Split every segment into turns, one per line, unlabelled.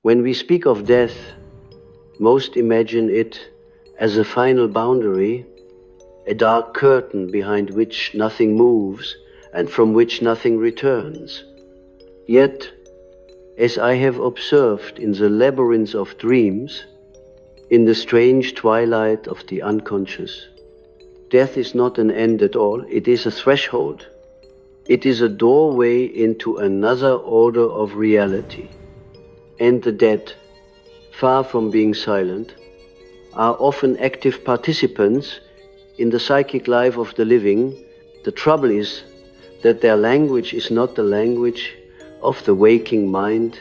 When we speak of death, most imagine it as a final boundary, a dark curtain behind which nothing moves and from which nothing returns. Yet, as I have observed in the labyrinths of dreams, in the strange twilight of the unconscious, death is not an end at all, it is a threshold. It is a doorway into another order of reality. And the dead, far from being silent, are often active participants in the psychic life of the living. The trouble is that their language is not the language of the waking mind,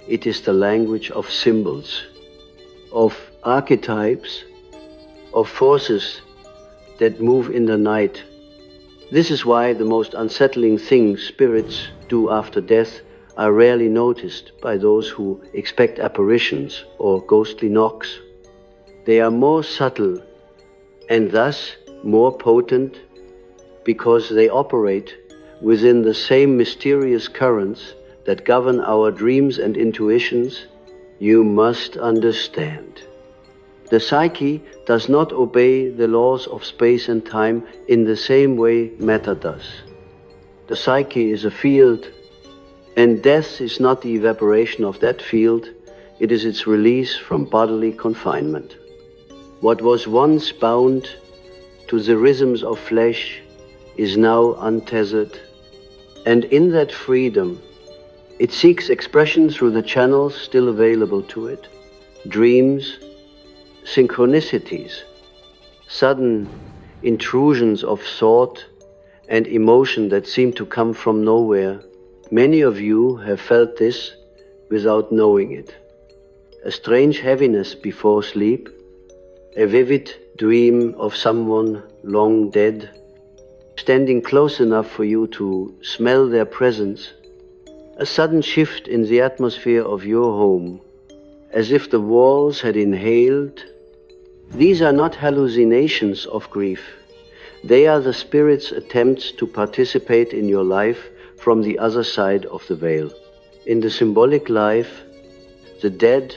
it is the language of symbols, of archetypes, of forces that move in the night. This is why the most unsettling things spirits do after death are rarely noticed by those who expect apparitions or ghostly knocks. They are more subtle and thus more potent because they operate within the same mysterious currents that govern our dreams and intuitions. You must understand. The psyche does not obey the laws of space and time in the same way matter does. The psyche is a field, and death is not the evaporation of that field, it is its release from bodily confinement. What was once bound to the rhythms of flesh is now untethered, and in that freedom, it seeks expression through the channels still available to it. Dreams, synchronicities, sudden intrusions of thought and emotion that seem to come from nowhere. Many of you have felt this without knowing it. A strange heaviness before sleep, a vivid dream of someone long dead, standing close enough for you to smell their presence, a sudden shift in the atmosphere of your home, as if the walls had inhaled. These are not hallucinations of grief. They are the spirit's attempts to participate in your life from the other side of the veil. In the symbolic life, the dead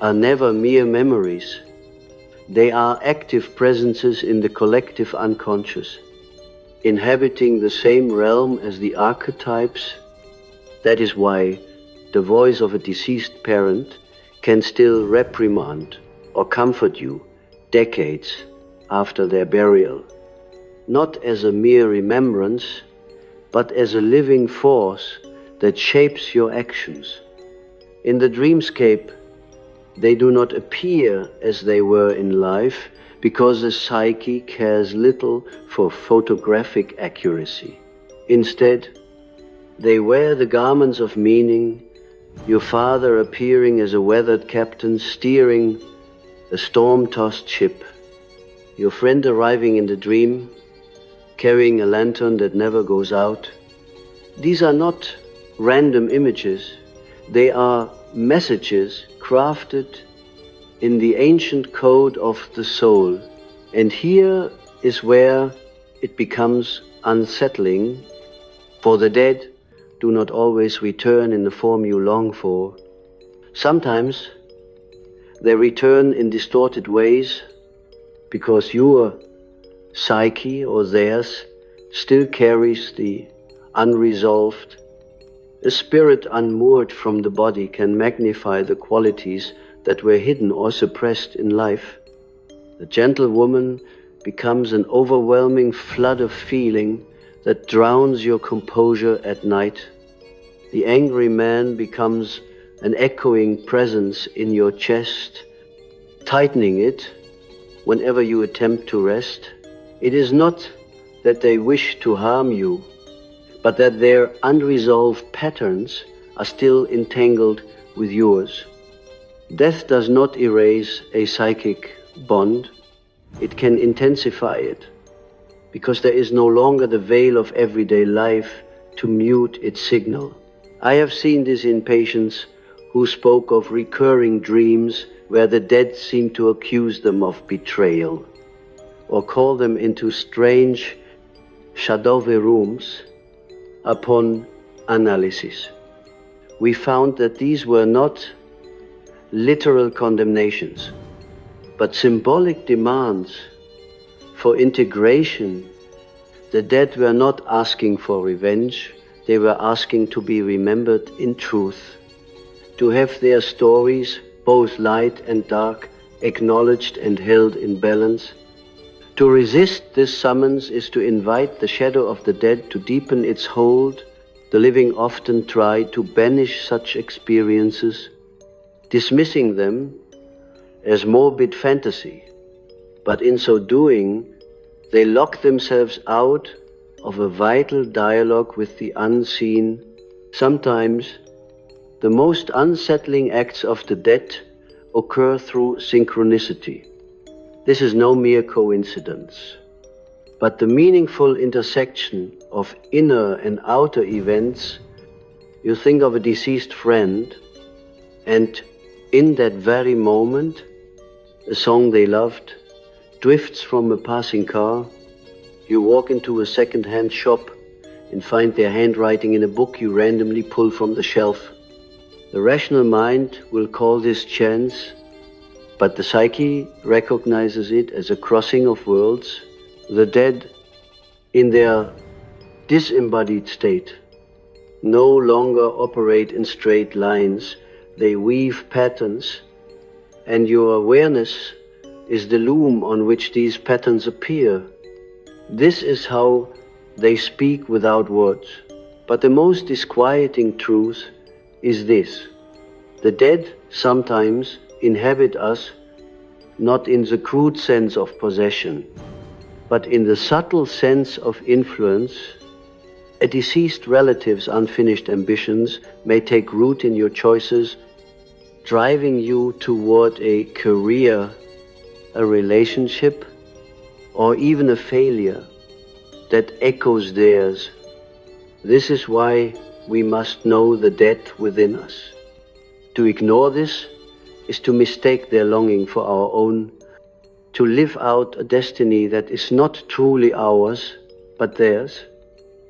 are never mere memories. They are active presences in the collective unconscious, inhabiting the same realm as the archetypes. That is why the voice of a deceased parent can still reprimand or comfort you decades after their burial, not as a mere remembrance, but as a living force that shapes your actions. In the dreamscape, they do not appear as they were in life because the psyche cares little for photographic accuracy. Instead, they wear the garments of meaning, your father appearing as a weathered captain steering a storm-tossed ship, your friend arriving in the dream, carrying a lantern that never goes out. These are not random images, they are messages crafted in the ancient code of the soul. And here is where it becomes unsettling, for the dead do not always return in the form you long for. Sometimes they return in distorted ways because your psyche or theirs still carries the unresolved. A spirit unmoored from the body can magnify the qualities that were hidden or suppressed in life. The gentle woman becomes an overwhelming flood of feeling that drowns your composure at night. The angry man becomes an echoing presence in your chest, tightening it whenever you attempt to rest. It is not that they wish to harm you, but that their unresolved patterns are still entangled with yours. Death does not erase a psychic bond, it can intensify it, because there is no longer the veil of everyday life to mute its signal. I have seen this in patients who spoke of recurring dreams where the dead seem to accuse them of betrayal, or call them into strange, shadowy rooms. Upon analysis, we found that these were not literal condemnations, but symbolic demands for integration. The dead were not asking for revenge, they were asking to be remembered in truth, to have their stories, both light and dark, acknowledged and held in balance. To resist this summons is to invite the shadow of the dead to deepen its hold. The living often try to banish such experiences, dismissing them as morbid fantasy, but in so doing, they lock themselves out of a vital dialogue with the unseen. Sometimes the most unsettling acts of the dead occur through synchronicity. This is no mere coincidence, but the meaningful intersection of inner and outer events. You think of a deceased friend, and in that very moment, a song they loved drifts from a passing car. You walk into a second-hand shop and find their handwriting in a book you randomly pull from the shelf. The rational mind will call this chance, but the psyche recognizes it as a crossing of worlds. The dead, in their disembodied state, no longer operate in straight lines. They weave patterns, and your awareness is the loom on which these patterns appear. This is how they speak without words. But the most disquieting truth is this: the dead sometimes inhabit us, not in the crude sense of possession, but in the subtle sense of influence. A deceased relative's unfinished ambitions may take root in your choices, driving you toward a career, a relationship, or even a failure that echoes theirs. This is why we must know the dead within us. To ignore this is to mistake their longing for our own, to live out a destiny that is not truly ours, but theirs,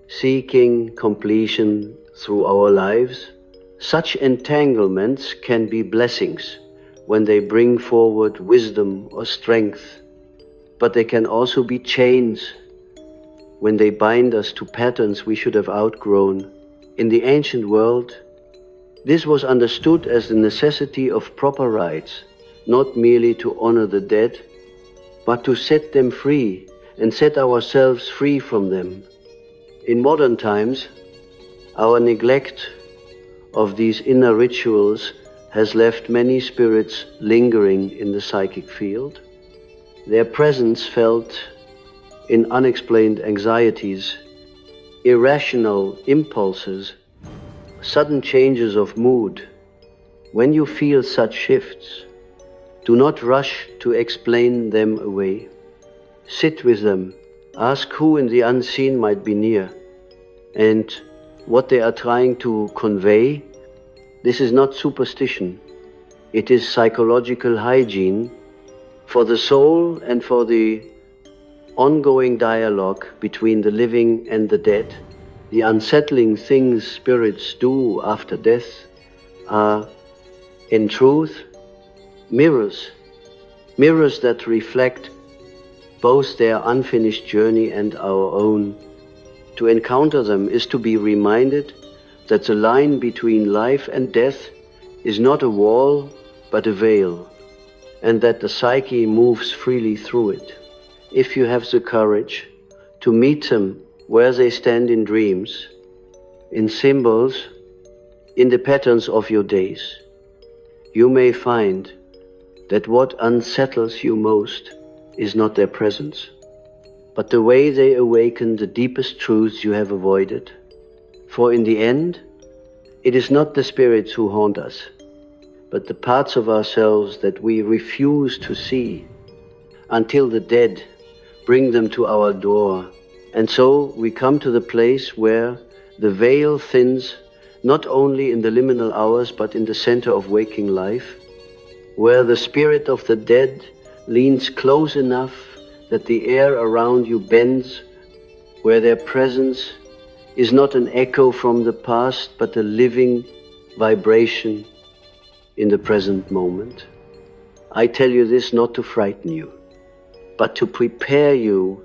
seeking completion through our lives. Such entanglements can be blessings when they bring forward wisdom or strength, but they can also be chains when they bind us to patterns we should have outgrown. In the ancient world, this was understood as the necessity of proper rites, not merely to honor the dead, but to set them free and set ourselves free from them. In modern times, our neglect of these inner rituals has left many spirits lingering in the psychic field. Their presence felt in unexplained anxieties, irrational impulses, sudden changes of mood. When you feel such shifts, do not rush to explain them away. Sit with them, ask who in the unseen might be near, and what they are trying to convey. This is not superstition, it is psychological hygiene for the soul and for the ongoing dialogue between the living and the dead. The unsettling things spirits do after death are, in truth, mirrors that reflect both their unfinished journey and our own. To encounter them is to be reminded that the line between life and death is not a wall, but a veil, and that the psyche moves freely through it. If you have the courage to meet them where they stand in dreams, in symbols, in the patterns of your days, you may find that what unsettles you most is not their presence, but the way they awaken the deepest truths you have avoided. For in the end, it is not the spirits who haunt us, but the parts of ourselves that we refuse to see until the dead bring them to our door. And so we come to the place where the veil thins, not only in the liminal hours, but in the center of waking life, where the spirit of the dead leans close enough that the air around you bends, where their presence is not an echo from the past, but a living vibration in the present moment. I tell you this not to frighten you, but to prepare you,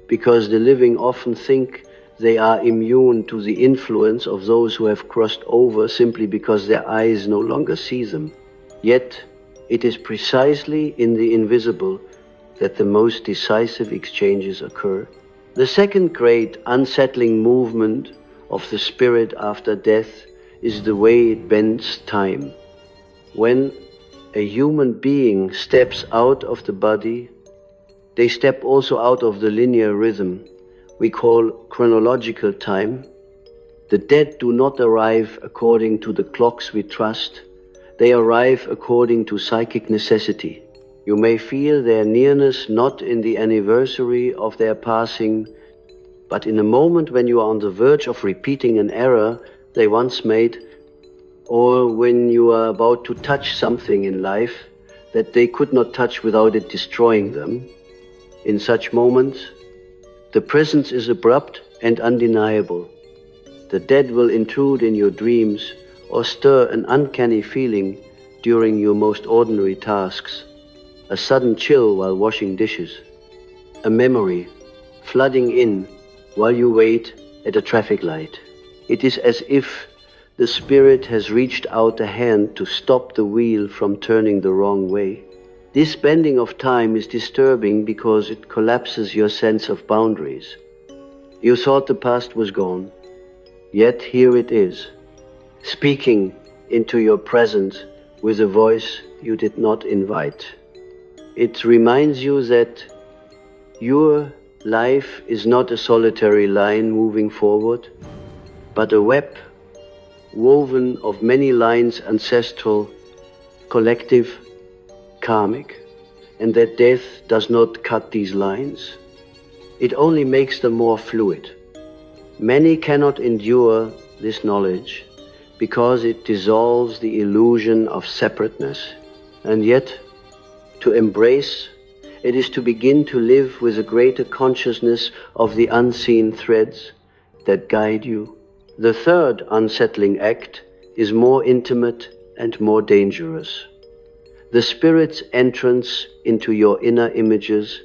because the living often think they are immune to the influence of those who have crossed over simply because their eyes no longer see them. Yet it is precisely in the invisible that the most decisive exchanges occur. The second great unsettling movement of the spirit after death is the way it bends time. When a human being steps out of the body, they step also out of the linear rhythm we call chronological time. The dead do not arrive according to the clocks we trust. They arrive according to psychic necessity. You may feel their nearness not in the anniversary of their passing, but in a moment when you are on the verge of repeating an error they once made, or when you are about to touch something in life that they could not touch without it destroying them. In such moments, the presence is abrupt and undeniable. The dead will intrude in your dreams or stir an uncanny feeling during your most ordinary tasks, a sudden chill while washing dishes, a memory flooding in while you wait at a traffic light. It is as if the spirit has reached out a hand to stop the wheel from turning the wrong way. This bending of time is disturbing because it collapses your sense of boundaries. You thought the past was gone, yet here it is, speaking into your present with a voice you did not invite. It reminds you that your life is not a solitary line moving forward, but a web woven of many lines, ancestral, collective, karmic, and that death does not cut these lines. It only makes them more fluid. Many cannot endure this knowledge because it dissolves the illusion of separateness. And yet, to embrace, it is to begin to live with a greater consciousness of the unseen threads that guide you. The third unsettling act is more intimate and more dangerous. The spirit's entrance into your inner images.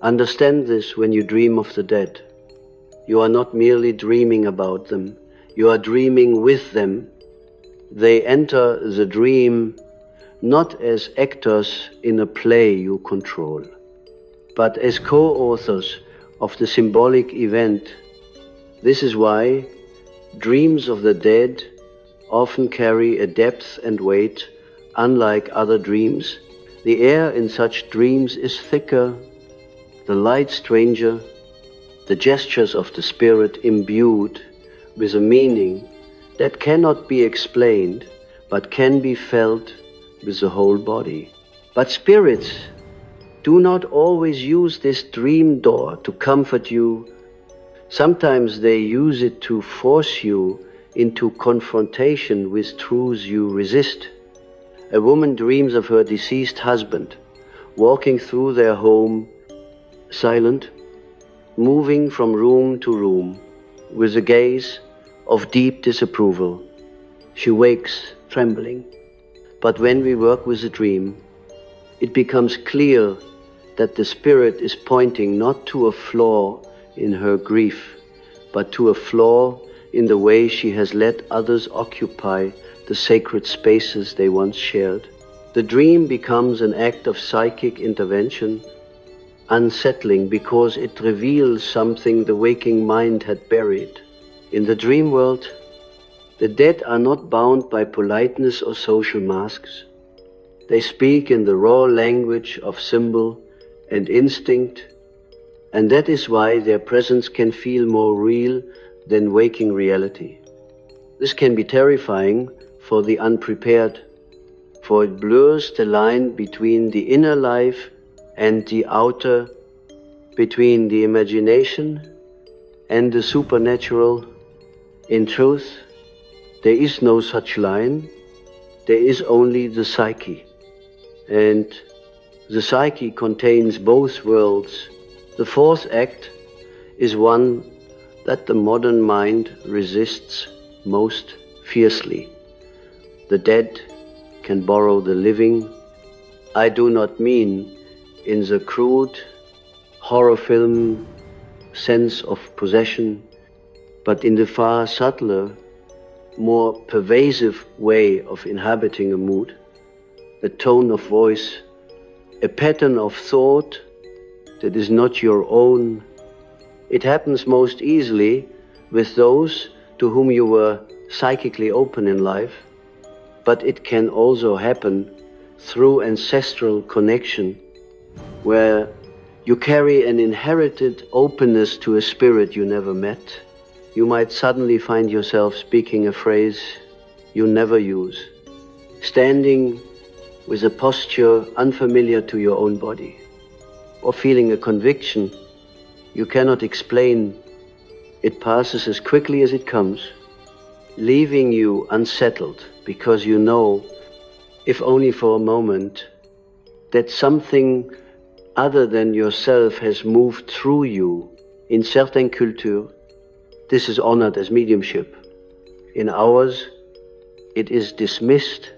Understand this when you dream of the dead. You are not merely dreaming about them, you are dreaming with them. They enter the dream not as actors in a play you control, but as co-authors of the symbolic event. This is why dreams of the dead often carry a depth and weight unlike other dreams. The air in such dreams is thicker, the light stranger, the gestures of the spirit imbued with a meaning that cannot be explained but can be felt with the whole body. But spirits do not always use this dream door to comfort you. Sometimes they use it to force you into confrontation with truths you resist. A woman dreams of her deceased husband, walking through their home, silent, moving from room to room, with a gaze of deep disapproval. She wakes trembling. But when we work with a dream, it becomes clear that the spirit is pointing not to a flaw in her grief, but to a flaw in the way she has let others occupy the sacred spaces they once shared. The dream becomes an act of psychic intervention, unsettling because it reveals something the waking mind had buried. In the dream world, the dead are not bound by politeness or social masks. They speak in the raw language of symbol and instinct, and that is why their presence can feel more real than waking reality. This can be terrifying for the unprepared, for it blurs the line between the inner life and the outer, between the imagination and the supernatural. In truth, there is no such line. There is only the psyche. And the psyche contains both worlds. The fourth act is one that the modern mind resists most fiercely. The dead can borrow the living. I do not mean in the crude horror film sense of possession, but in the far subtler, more pervasive way of inhabiting a mood, a tone of voice, a pattern of thought that is not your own. It happens most easily with those to whom you were psychically open in life, but it can also happen through ancestral connection, where you carry an inherited openness to a spirit you never met. You might suddenly find yourself speaking a phrase you never use, standing with a posture unfamiliar to your own body, or feeling a conviction you cannot explain. It passes as quickly as it comes, leaving you unsettled because you know, if only for a moment, that something other than yourself has moved through you. In certain cultures, this is honored as mediumship. In ours, it is dismissed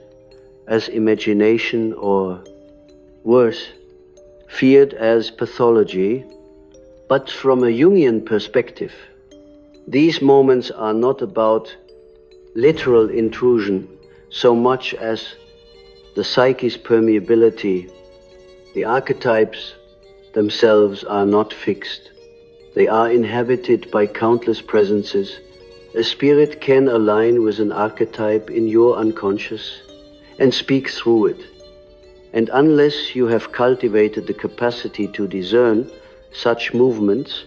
as imagination, or worse, feared as pathology. But from a Jungian perspective, these moments are not about literal intrusion so much as the psyche's permeability. The archetypes themselves are not fixed. They are inhabited by countless presences. A spirit can align with an archetype in your unconscious and speak through it. And unless you have cultivated the capacity to discern such movements,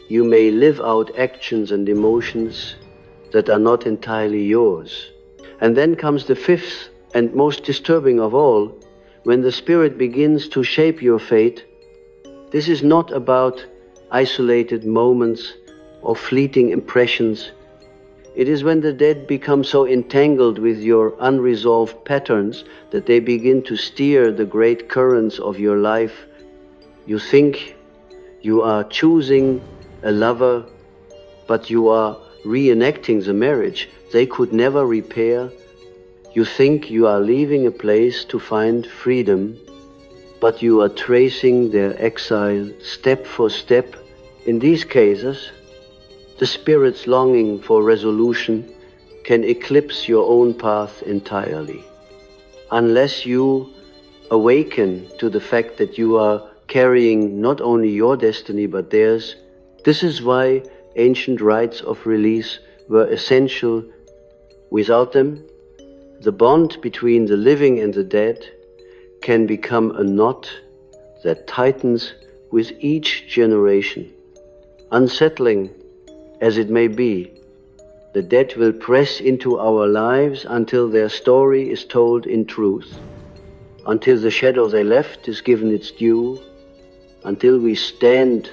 you may live out actions and emotions that are not entirely yours. And then comes the fifth and most disturbing of all, when the spirit begins to shape your fate. This is not about isolated moments or fleeting impressions. It is when the dead become so entangled with your unresolved patterns that they begin to steer the great currents of your life. You think you are choosing a lover, but you are reenacting the marriage they could never repair. You think you are leaving a place to find freedom, but you are tracing their exile step for step. In these cases, the spirit's longing for resolution can eclipse your own path entirely. Unless you awaken to the fact that you are carrying not only your destiny but theirs. This is why ancient rites of release were essential. Without them, the bond between the living and the dead can become a knot that tightens with each generation. Unsettling as it may be, the dead will press into our lives until their story is told in truth, until the shadow they left is given its due, until we stand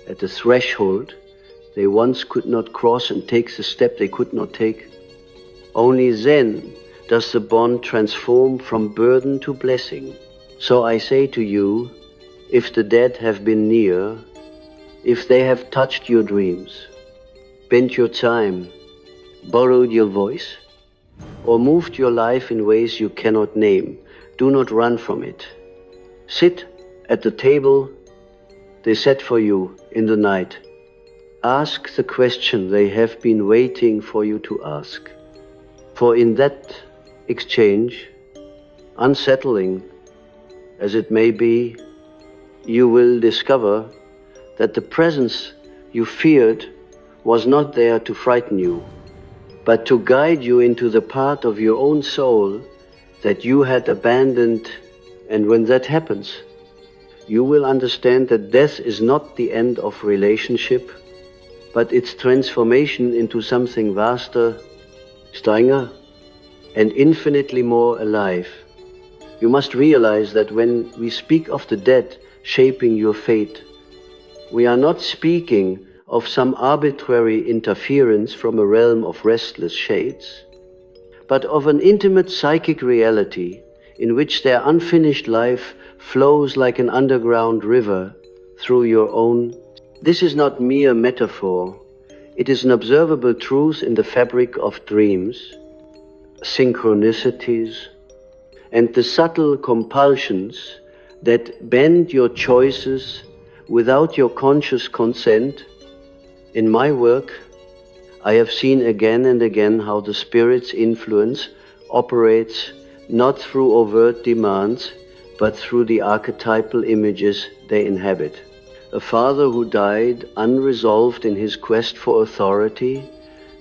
at the threshold they once could not cross and take the step they could not take. Only then does the bond transform from burden to blessing. So I say to you, if the dead have been near, if they have touched your dreams, bent your time, borrowed your voice, or moved your life in ways you cannot name, do not run from it. Sit at the table they set for you in the night. Ask the question they have been waiting for you to ask. For in that exchange, unsettling as it may be, you will discover that the presence you feared was not there to frighten you, but to guide you into the part of your own soul that you had abandoned. And when that happens, you will understand that death is not the end of relationship, but its transformation into something vaster, stronger, and infinitely more alive. You must realize that when we speak of the dead shaping your fate, we are not speaking of some arbitrary interference from a realm of restless shades, but of an intimate psychic reality in which their unfinished life flows like an underground river through your own. This is not mere metaphor. It is an observable truth in the fabric of dreams, synchronicities, and the subtle compulsions that bend your choices without your conscious consent. In my work, I have seen again and again how the Spirit's influence operates not through overt demands, but through the archetypal images they inhabit. A father who died unresolved in his quest for authority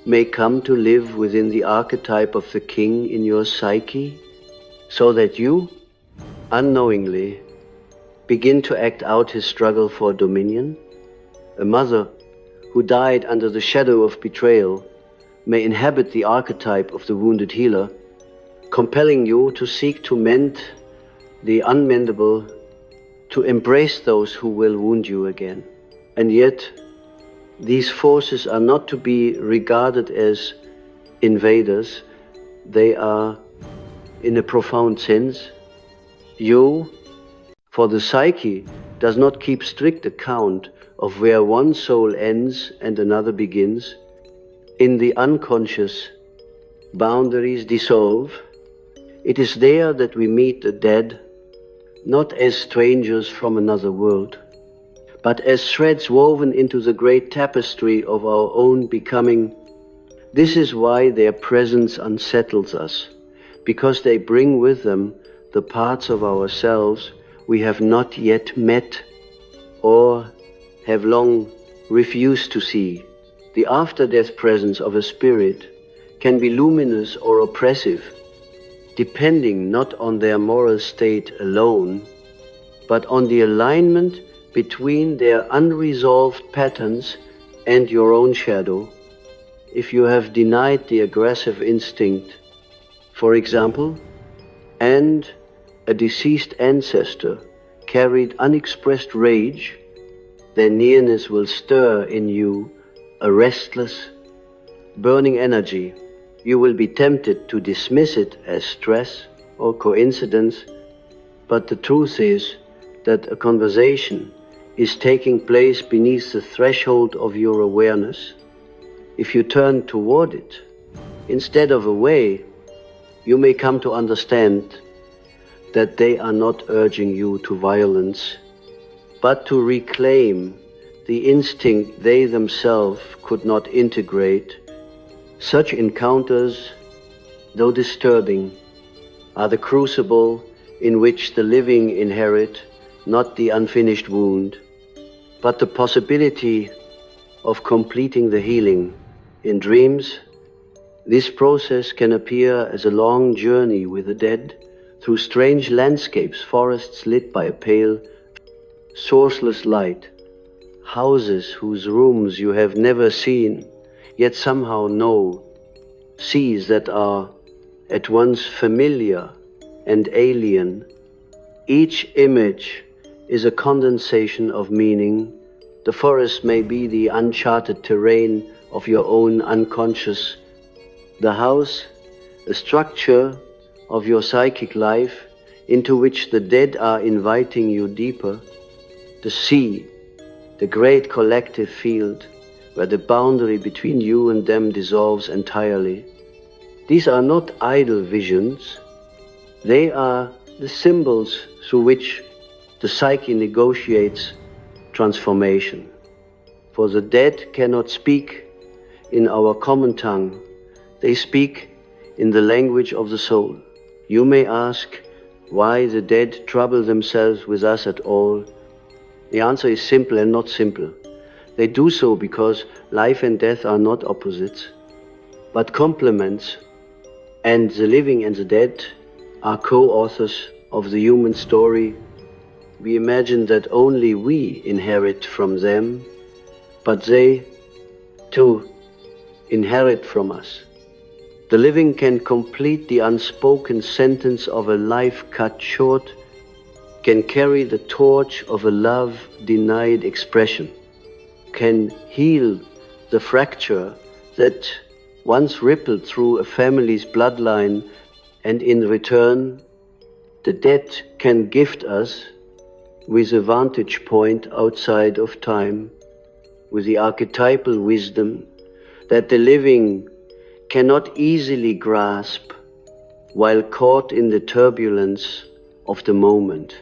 may come to live within the archetype of the king in your psyche, so that you, unknowingly, begin to act out his struggle for dominion. A mother who died under the shadow of betrayal may inhabit the archetype of the wounded healer, compelling you to seek to mend the unmendable, to embrace those who will wound you again. And yet, these forces are not to be regarded as invaders. They are, in a profound sense, you, for the psyche does not keep strict account of where one soul ends and another begins. In the unconscious, boundaries dissolve. It is there that we meet the dead, not as strangers from another world, but as threads woven into the great tapestry of our own becoming. This is why their presence unsettles us, because they bring with them the parts of ourselves we have not yet met or have long refused to see. The after-death presence of a spirit can be luminous or oppressive, depending not on their moral state alone, but on the alignment between their unresolved patterns and your own shadow. If you have denied the aggressive instinct, for example, and a deceased ancestor carried unexpressed rage, their nearness will stir in you a restless, burning energy. You will be tempted to dismiss it as stress or coincidence, but the truth is that a conversation is taking place beneath the threshold of your awareness. If you turn toward it, instead of away, you may come to understand that they are not urging you to violence, but to reclaim the instinct they themselves could not integrate. Such encounters, though disturbing, are the crucible in which the living inherit not the unfinished wound, but the possibility of completing the healing. In dreams, this process can appear as a long journey with the dead through strange landscapes, forests lit by a pale, sourceless light, houses whose rooms you have never seen, yet somehow know, seas that are at once familiar and alien. Each image is a condensation of meaning. The forest may be the uncharted terrain of your own unconscious. The house, a structure of your psychic life into which the dead are inviting you deeper. The sea, the great collective field where the boundary between you and them dissolves entirely. These are not idle visions. They are the symbols through which the psyche negotiates transformation. For the dead cannot speak in our common tongue. They speak in the language of the soul. You may ask why the dead trouble themselves with us at all. The answer is simple and not simple. They do so because life and death are not opposites, but complements, and the living and the dead are co-authors of the human story. We imagine that only we inherit from them, but they, too, inherit from us. The living can complete the unspoken sentence of a life cut short, can carry the torch of a love denied expression, can heal the fracture that once rippled through a family's bloodline, and in return, the dead can gift us with a vantage point outside of time, with the archetypal wisdom that the living cannot easily grasp, while caught in the turbulence of the moment.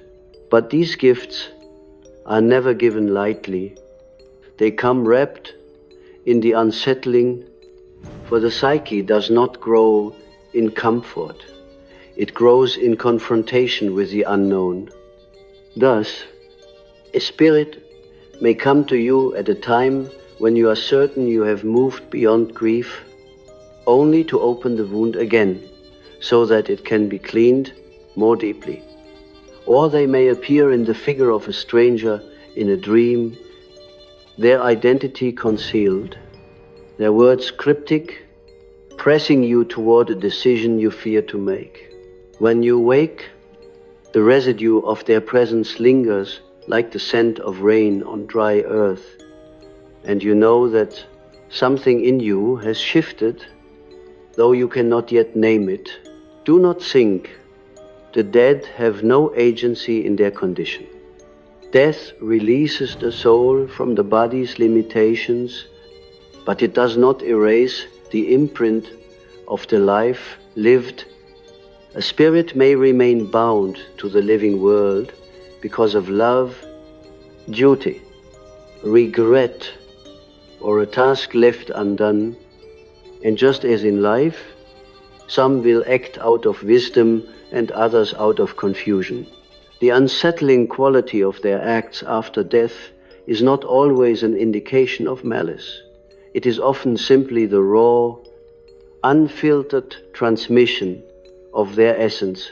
But these gifts are never given lightly. They come wrapped in the unsettling, for the psyche does not grow in comfort. It grows in confrontation with the unknown. Thus, a spirit may come to you at a time when you are certain you have moved beyond grief, only to open the wound again, so that it can be cleaned more deeply. Or they may appear in the figure of a stranger in a dream, their identity concealed, their words cryptic, pressing you toward a decision you fear to make. When you wake, the residue of their presence lingers like the scent of rain on dry earth, and you know that something in you has shifted, though you cannot yet name it. Do not think. The dead have no agency in their condition. Death releases the soul from the body's limitations, but it does not erase the imprint of the life lived. A spirit may remain bound to the living world because of love, duty, regret, or a task left undone. And just as in life, some will act out of wisdom and others out of confusion. The unsettling quality of their acts after death is not always an indication of malice. It is often simply the raw, unfiltered transmission of their essence,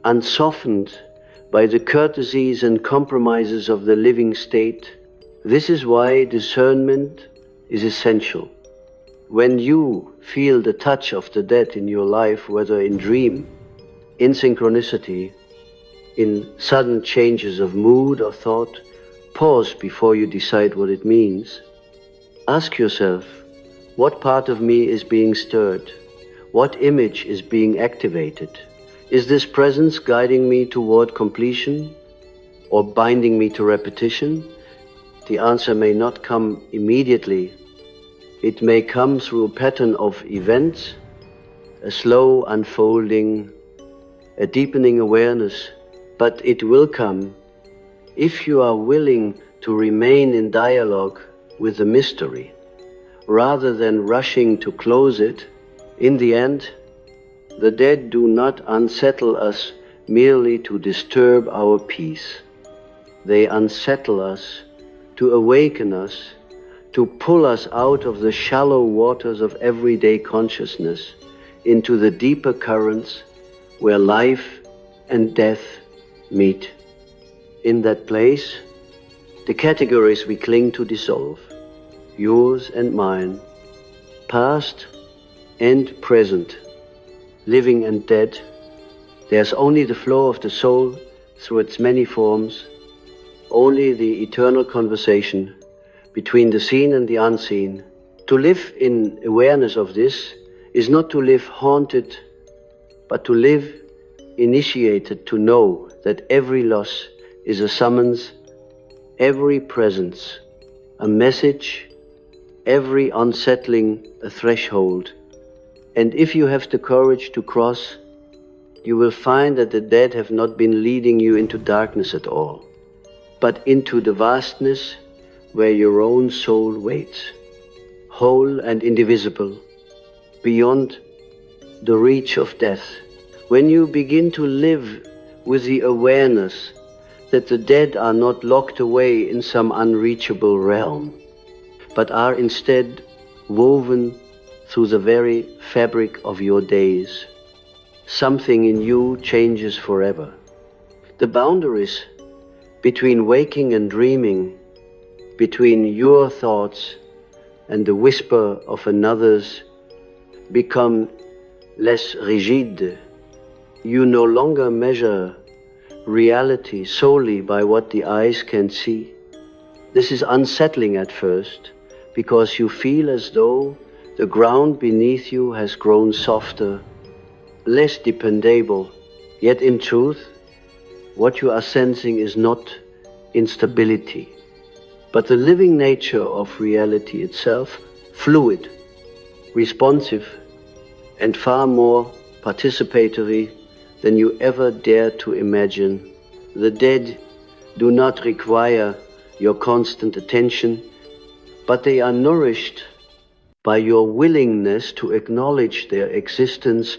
unsoftened by the courtesies and compromises of the living state. This is why discernment is essential. When you feel the touch of the dead in your life, whether in dream, in synchronicity, in sudden changes of mood or thought, pause before you decide what it means. Ask yourself, what part of me is being stirred? What image is being activated? Is this presence guiding me toward completion or binding me to repetition? The answer may not come immediately. It may come through a pattern of events, a slow unfolding, a deepening awareness, but it will come if you are willing to remain in dialogue with the mystery, rather than rushing to close it. In the end, the dead do not unsettle us merely to disturb our peace. They unsettle us to awaken us, to pull us out of the shallow waters of everyday consciousness into the deeper currents where life and death meet. In that place, the categories we cling to dissolve, yours and mine, past and present, living and dead. There's only the flow of the soul through its many forms, only the eternal conversation between the seen and the unseen. To live in awareness of this is not to live haunted, but to live initiated, to know that every loss is a summons, every presence a message, every unsettling a threshold. And if you have the courage to cross, you will find that the dead have not been leading you into darkness at all, but into the vastness where your own soul waits, whole and indivisible, beyond the reach of death. When you begin to live with the awareness that the dead are not locked away in some unreachable realm, but are instead woven through the very fabric of your days, something in you changes forever. The boundaries between waking and dreaming, between your thoughts and the whisper of another's, become less rigid. You no longer measure reality solely by what the eyes can see. This is unsettling at first, because you feel as though the ground beneath you has grown softer, less dependable. Yet in truth, what you are sensing is not instability, but the living nature of reality itself, fluid, responsive, and far more participatory than you ever dared to imagine. The dead do not require your constant attention, but they are nourished by your willingness to acknowledge their existence,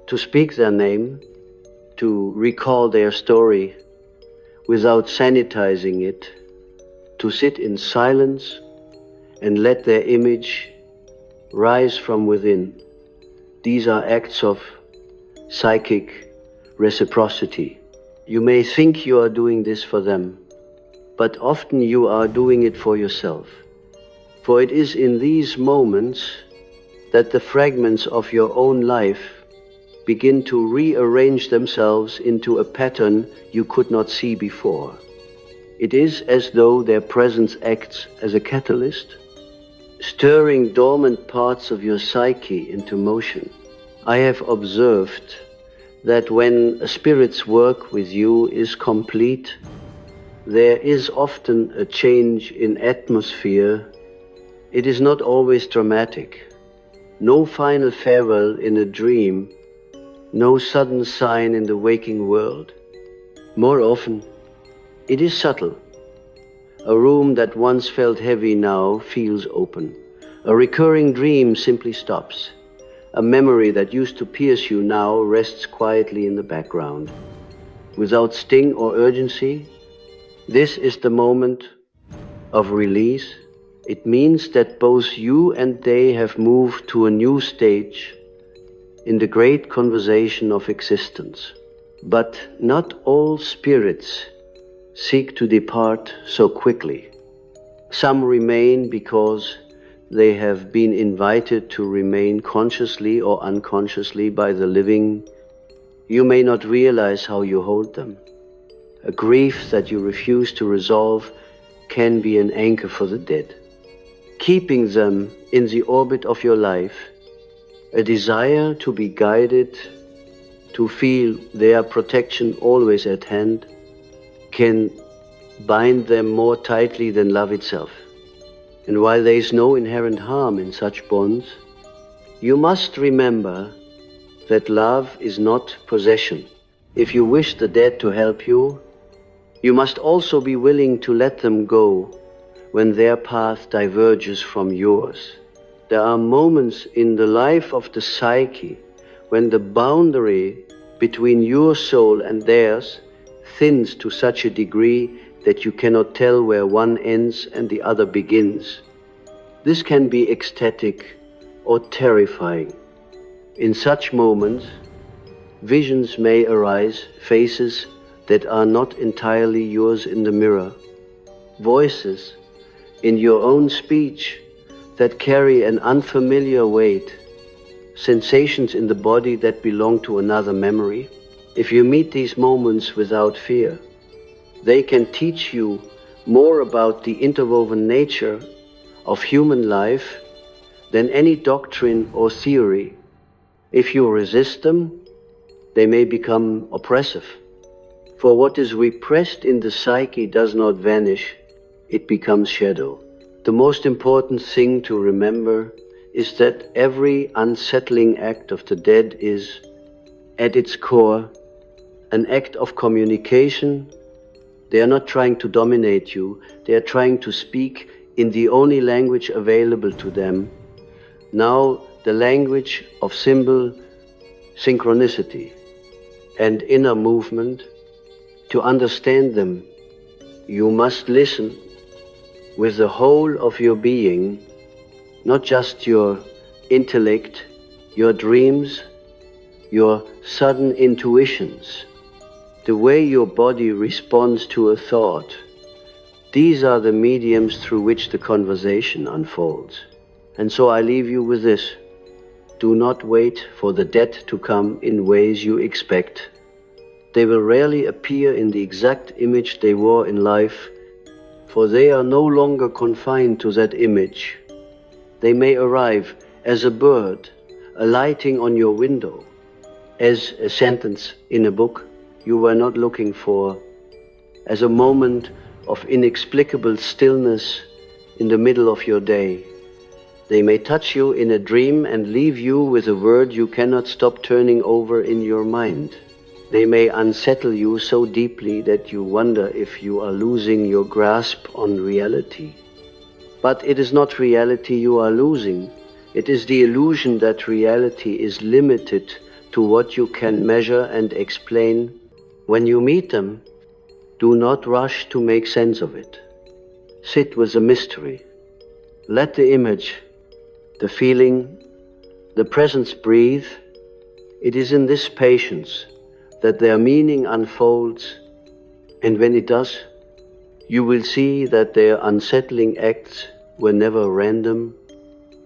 to speak their name, to recall their story without sanitizing it, to sit in silence and let their image rise from within. These are acts of psychic reciprocity. You may think you are doing this for them, but often you are doing it for yourself. For it is in these moments that the fragments of your own life begin to rearrange themselves into a pattern you could not see before. It is as though their presence acts as a catalyst, stirring dormant parts of your psyche into motion. I have observed that when a spirit's work with you is complete, there is often a change in atmosphere. It is not always dramatic. No final farewell in a dream, no sudden sign in the waking world. More often, it is subtle. A room that once felt heavy now feels open. A recurring dream simply stops. A memory that used to pierce you now rests quietly in the background. Without sting or urgency, this is the moment of release. It means that both you and they have moved to a new stage in the great conversation of existence. But not all spirits seek to depart so quickly. Some remain because they have been invited to remain consciously or unconsciously by the living. You may not realize how you hold them. A grief that you refuse to resolve can be an anchor for the dead. Keeping them in the orbit of your life, a desire to be guided, to feel their protection always at hand, can bind them more tightly than love itself. And while there is no inherent harm in such bonds, you must remember that love is not possession. If you wish the dead to help you, you must also be willing to let them go when their path diverges from yours. There are moments in the life of the psyche when the boundary between your soul and theirs thins to such a degree that you cannot tell where one ends and the other begins. This can be ecstatic or terrifying. In such moments, visions may arise, faces that are not entirely yours in the mirror, voices in your own speech that carry an unfamiliar weight, sensations in the body that belong to another memory. If you meet these moments without fear, they can teach you more about the interwoven nature of human life than any doctrine or theory. If you resist them, they may become oppressive. For what is repressed in the psyche does not vanish, it becomes shadow. The most important thing to remember is that every unsettling act of the dead is, at its core, an act of communication. They are not trying to dominate you, they are trying to speak in the only language available to them, now the language of symbol synchronicity and inner movement. To understand them, you must listen with the whole of your being, not just your intellect, your dreams, your sudden intuitions, the way your body responds to a thought. These are the mediums through which the conversation unfolds. And so I leave you with this. Do not wait for the dead to come in ways you expect. They will rarely appear in the exact image they wore in life, for they are no longer confined to that image. They may arrive as a bird alighting on your window, as a sentence in a book you were not looking for, as a moment of inexplicable stillness in the middle of your day. They may touch you in a dream and leave you with a word you cannot stop turning over in your mind. They may unsettle you so deeply that you wonder if you are losing your grasp on reality. But it is not reality you are losing. It is the illusion that reality is limited to what you can measure and explain. When you meet them, do not rush to make sense of it. Sit with the mystery. Let the image, the feeling, the presence breathe. It is in this patience that their meaning unfolds, and when it does, you will see that their unsettling acts were never random,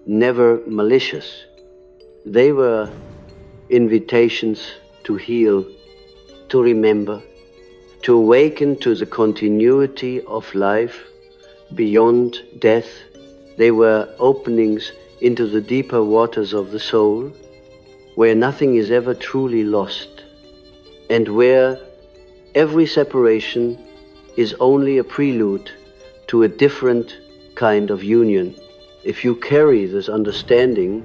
never malicious. They were invitations to heal, to remember, to awaken to the continuity of life beyond death. They were openings into the deeper waters of the soul, where nothing is ever truly lost, and where every separation is only a prelude to a different kind of union. If you carry this understanding,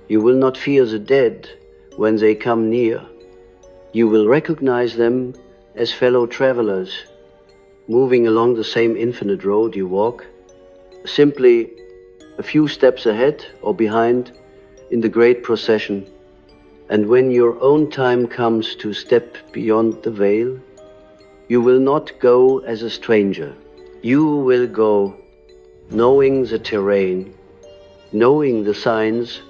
you will not fear the dead when they come near. You will recognize them as fellow travelers, moving along the same infinite road you walk, simply a few steps ahead or behind in the great procession. And when your own time comes to step beyond the veil, you will not go as a stranger. You will go knowing the terrain, knowing the signs,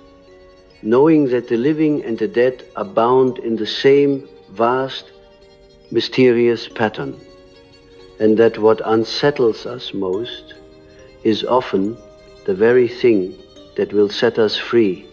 knowing that the living and the dead are bound in the same vast, mysterious pattern, and that what unsettles us most is often the very thing that will set us free.